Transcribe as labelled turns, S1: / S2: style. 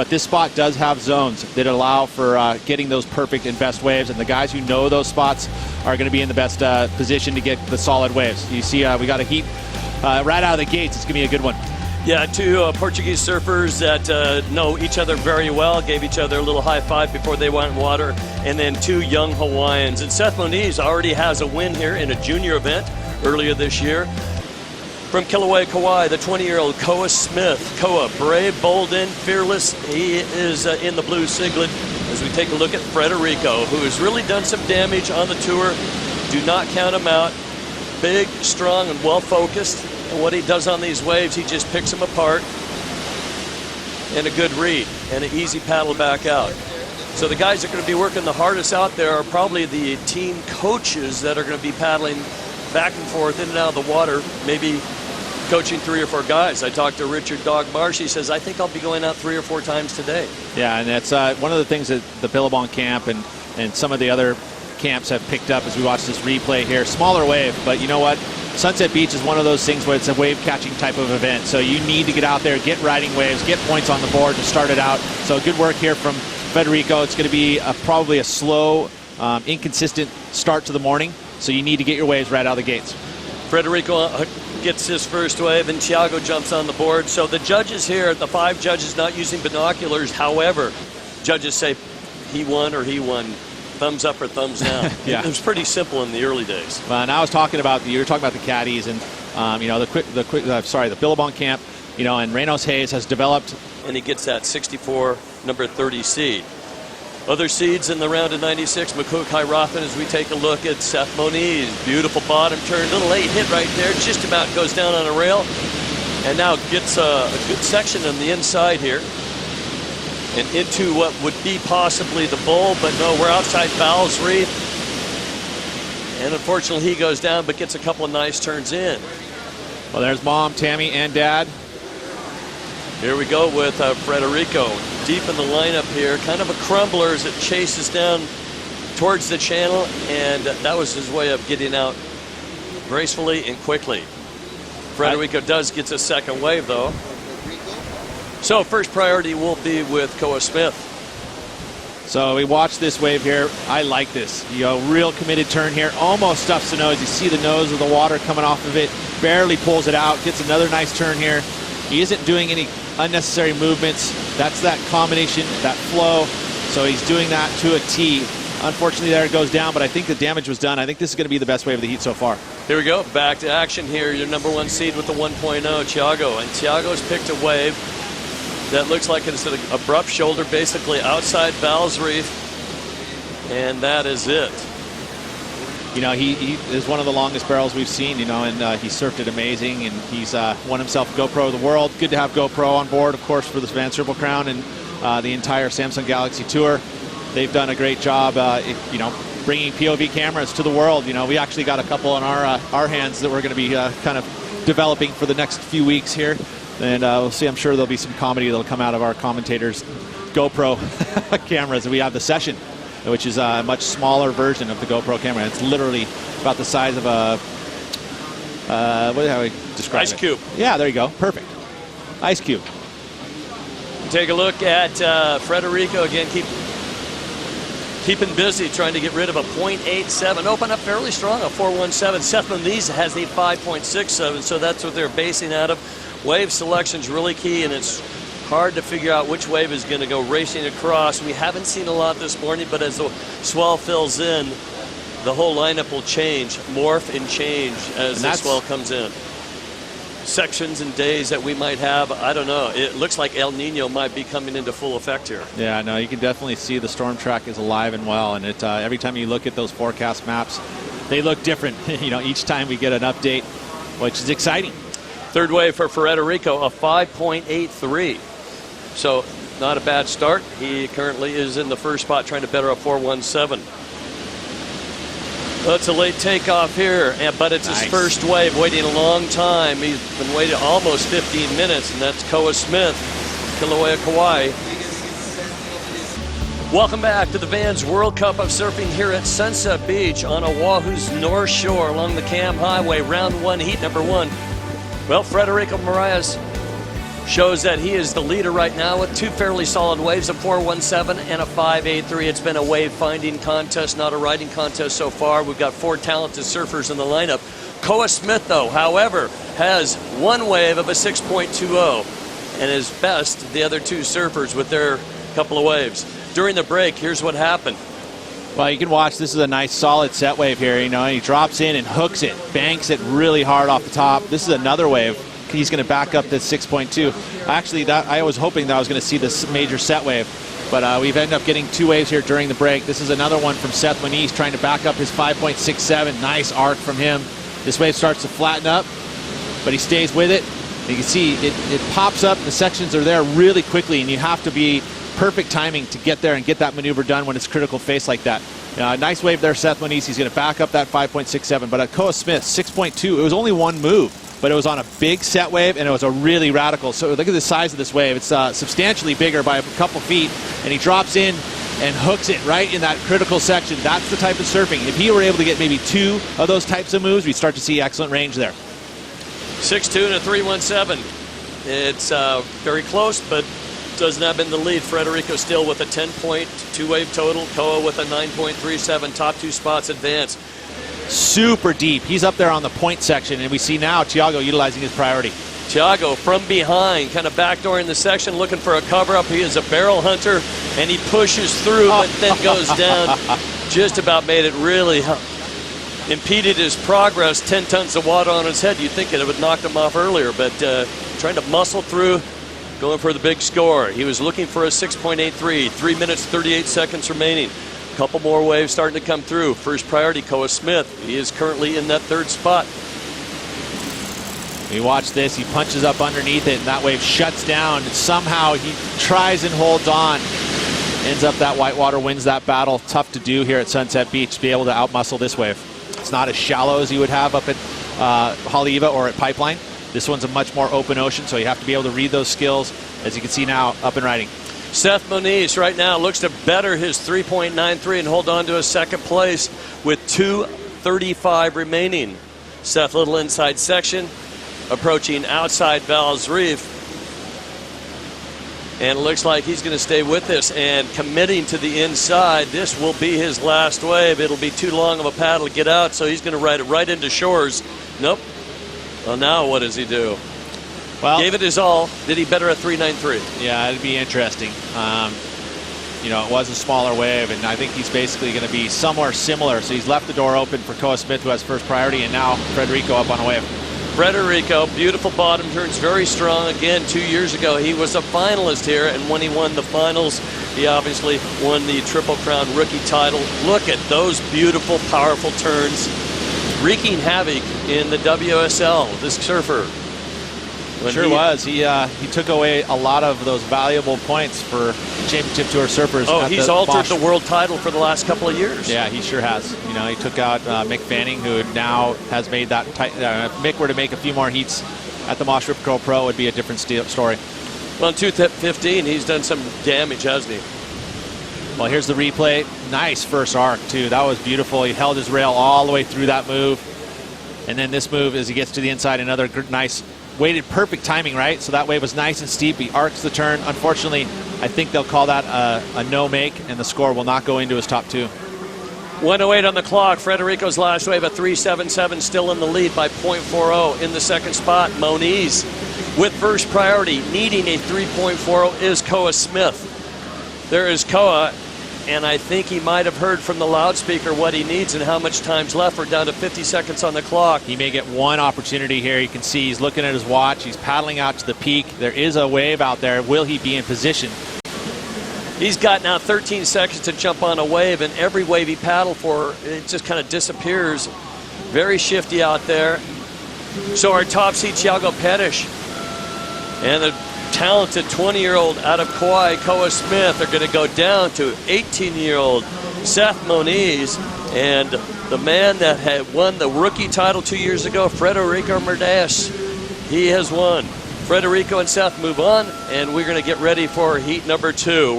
S1: But this spot does have zones that allow for getting those perfect and best waves, and the guys who know those spots are going to be in the best position to get the solid waves. You see, we got a heat right out of the gates. It's going to be a good one.
S2: Yeah, two Portuguese surfers that know each other very well, gave each other a little high five before they went in water, and then two young Hawaiians. And Seth Moniz already has a win here in a junior event earlier this year. From Kilauea, Kauai, the 20-year-old Koa Smith. Koa, brave, bold, and fearless. He is in the blue singlet as we take a look at Frederico, who has really done some damage on the tour. Do not count him out. Big, strong, and well-focused. And what he does on these waves, he just picks them apart. And a good read and an easy paddle back out. So the guys that are going to be working the hardest out there are probably the team coaches that are going to be paddling back and forth in and out of the water, maybe coaching 3 or 4 guys. I talked to Richard Dog Marsh. He says, I think I'll be going out 3 or 4 times today. Yeah, and that's one of the things that the Billabong camp and some of the other camps have picked up as we watch this replay here. Smaller wave, but you know what? Sunset Beach is one of those things where it's a wave catching type of event. So you need to get out there, get riding waves, get points on the board to start it out. So good work here from Federico. It's going to be probably a slow, inconsistent start to the morning. So you need to get your waves right out of the gates. Federico gets his first wave, and Thiago jumps on the board. So the judges here, the 5 judges not using binoculars. However, judges say he won or he won. Thumbs up or thumbs down. Yeah. It was pretty simple in the early days. Well, and I was talking about you were talking about the caddies and you know the Billabong camp, you know, and Reynolds Hayes has developed, and he gets that 64 number 30 seed. Other seeds in the round of 96, Makuk Hirafen, as we take a look at Seth Moniz. Beautiful bottom turn, little late hit right there, just about goes down on a rail, and now gets a good section on the inside here. And into what would be possibly the bull, but no, we're outside Bowles Reef. And unfortunately he goes down, but gets a couple of nice turns in. Well, there's Mom, Tammy, and Dad. Here we go with Frederico, deep in the lineup here. Kind of a crumbler as it chases down towards the channel, and that was his way of getting out gracefully and quickly. Frederico does get a second wave, though. So first priority will be with Koa Smith. So we watch this wave here. I like this. You know, real committed turn here. Almost stuffs the nose. You see the nose of the water coming off of it. Barely pulls it out. Gets another nice turn here. He isn't doing any unnecessary movements. That's that combination, that flow. So he's doing that to a T. Unfortunately, there it goes down, but I think the damage was done. I think this is going to be the best wave of the heat so far. Here we go. Back to action here. Your number 1 seed with the 1.0, Thiago. And Thiago's picked a wave that looks like it's an abrupt shoulder, basically outside Bowles Reef, and that is it. You know, he is one of the longest barrels we've seen, you know, and he surfed it amazing, and he's won himself GoPro of the world. Good to have GoPro on board, of course, for this Van Serpel Crown and the entire Samsung Galaxy Tour. They've done a great job, you know, bringing POV cameras to the world. You know, we actually got a couple on our hands that we're going to be kind of developing for the next few weeks here. And we'll see, I'm sure there'll be some comedy that'll come out of our commentators' GoPro cameras. We have the Session, which is a much smaller version of the GoPro camera. It's literally about the size of a, how do I describe it? Ice cube. Yeah, there you go. Perfect. Ice cube. Take a look at Frederico again. Keeping busy, trying to get rid of a .87. Open up fairly strong, a 4.17. Seth Moniz has a 5.67, so that's what they're basing out of. Wave selection's really key, and it's hard to figure out which wave is going to go racing across. We haven't seen a lot this morning, but as the swell fills in, the whole lineup will change, morph and change as the swell comes in. Sections and days that we might have, I don't know. It looks like El Nino might be coming into full effect here. Yeah, no, you can definitely see the storm track is alive and well, and it every time you look at those forecast maps, they look different. You know, each time we get an update, which is exciting. Third wave for Frederico, a 5.83. So not a bad start. He currently is in the first spot trying to better a 4.17. Well, it's a late takeoff here, but it's his first wave, waiting a long time. He's been waiting almost 15 minutes, and that's Koa Smith, Kilauea, Kauai. Welcome back to the Vans World Cup of Surfing here at Sunset Beach on Oahu's North Shore along the Cam Highway, round 1, heat number 1. Well, Frederico Moraes shows that he is the leader right now with two fairly solid waves, a 4.17 and a 5.83. It's been a wave finding contest, not a riding contest so far. We've got four talented surfers in the lineup. Koa Smith, though, however, has one wave of a 6.20 and is best the other two surfers with their couple of waves. During the break, here's what happened.
S1: Well, you can watch. This is a nice solid set wave here. You know, he drops in and hooks it, banks it really hard off the top. This is another wave. He's going to back up this 6.2. Actually, I was hoping that I was going to see this major set wave, but we've ended up getting two waves here during the break. This is another one from Seth Moniz trying to back up his 5.67. Nice arc from him. This wave starts to flatten up, but he stays with it. You can see it pops up. The sections are there really quickly, and you have to be perfect timing to get there and get that maneuver done when it's critical face like that. Nice wave there, Seth Moniz. He's going to back up that 5.67. But at Koa Smith, 6.2, it was only one move, but it was on a big set wave, and it was a really radical. So look at the size of this wave. It's substantially bigger by a couple feet, and he drops in and hooks it right in that critical section. That's the type of surfing. If he were able to get maybe two of those types of moves, we'd start to see excellent range there.
S2: 6.2 and a 3.17. It's very close, but doesn't have in the lead. Federico still with a 10.2 wave total. Koa with a 9.37. Top two spots advance.
S1: Super deep. He's up there on the point section, and we see now Thiago utilizing his priority.
S2: Thiago from behind, kind of backdooring the section, looking for a cover-up. He is a barrel hunter, and he pushes through, but then goes down. Just about made it really impeded his progress. 10 tons of water on his head. You'd think it would have knocked him off earlier, but trying to muscle through, going for the big score. He was looking for a 6.83, 3 minutes, 38 seconds remaining. A couple more waves starting to come through. First priority, Koa Smith. He is currently in that third spot.
S1: We watch this. He punches up underneath it, and that wave shuts down. And somehow he tries and holds on. Ends up that whitewater wins that battle. Tough to do here at Sunset Beach to be able to outmuscle this wave. It's not as shallow as you would have up at Haleiwa or at Pipeline. This one's a much more open ocean, so you have to be able to read those skills, as you can see now, up and riding.
S2: Seth Moniz right now looks to better his 3.93 and hold on to a second place with 2:35 remaining. Seth, little inside section, approaching outside Val's Reef. And it looks like he's going to stay with this and committing to the inside. This will be his last wave. It'll be too long of a paddle to get out, so he's going to ride it right into shores. Nope. Well, now what does he do? Well, gave it his all. Did he better at 3.93?
S1: Yeah, it'd be interesting. You know, it was a smaller wave, and I think he's basically going to be somewhere similar. So he's left the door open for Koa Smith, who has first priority, and now Federico up on a wave.
S2: Federico, beautiful bottom turns, very strong. Again, 2 years ago, he was a finalist here, and when he won the finals, he obviously won the Triple Crown rookie title. Look at those beautiful, powerful turns, wreaking havoc in the WSL, this surfer.
S1: Sure was. He took away a lot of those valuable points for Championship Tour surfers.
S2: Oh, he's altered the world title for the last couple of years.
S1: Yeah, he sure has. You know, he took out Mick Fanning, who now has made that. If Mick were to make a few more heats at the Moss Rip Curl Pro, it would be a different story.
S2: Well, in 2:15, he's done some damage, hasn't he?
S1: Well, here's the replay. Nice first arc, too. That was beautiful. He held his rail all the way through that move. And then this move, as he gets to the inside, another nice, weighted perfect timing, right? So that wave was nice and steep. He arcs the turn. Unfortunately, I think they'll call that a no-make, and the score will not go into his top two.
S2: 1:08 on the clock. Federico's last wave, a 3.77, still in the lead by 0.40. In the second spot, Moniz with first priority, needing a 3.40, is Koa Smith. There is Koa, and I think he might have heard from the loudspeaker what he needs and how much time's left. We're down to 50 seconds on the clock.
S1: He may get one opportunity here. You can see he's looking at his watch. He's paddling out to the peak. There is a wave out there. Will he be in position?
S2: He's got now 13 seconds to jump on a wave, and every wave he paddled for, it just kind of disappears. Very shifty out there. So our top seed, Thiago Pettis, and the talented 20-year-old out of Kauai, Koa Smith, are going to go down to 18-year-old Seth Moniz, and the man that had won the rookie title 2 years ago, Federico Merdes. He has won. Federico and Seth move on, and we're going to get ready for heat number 2.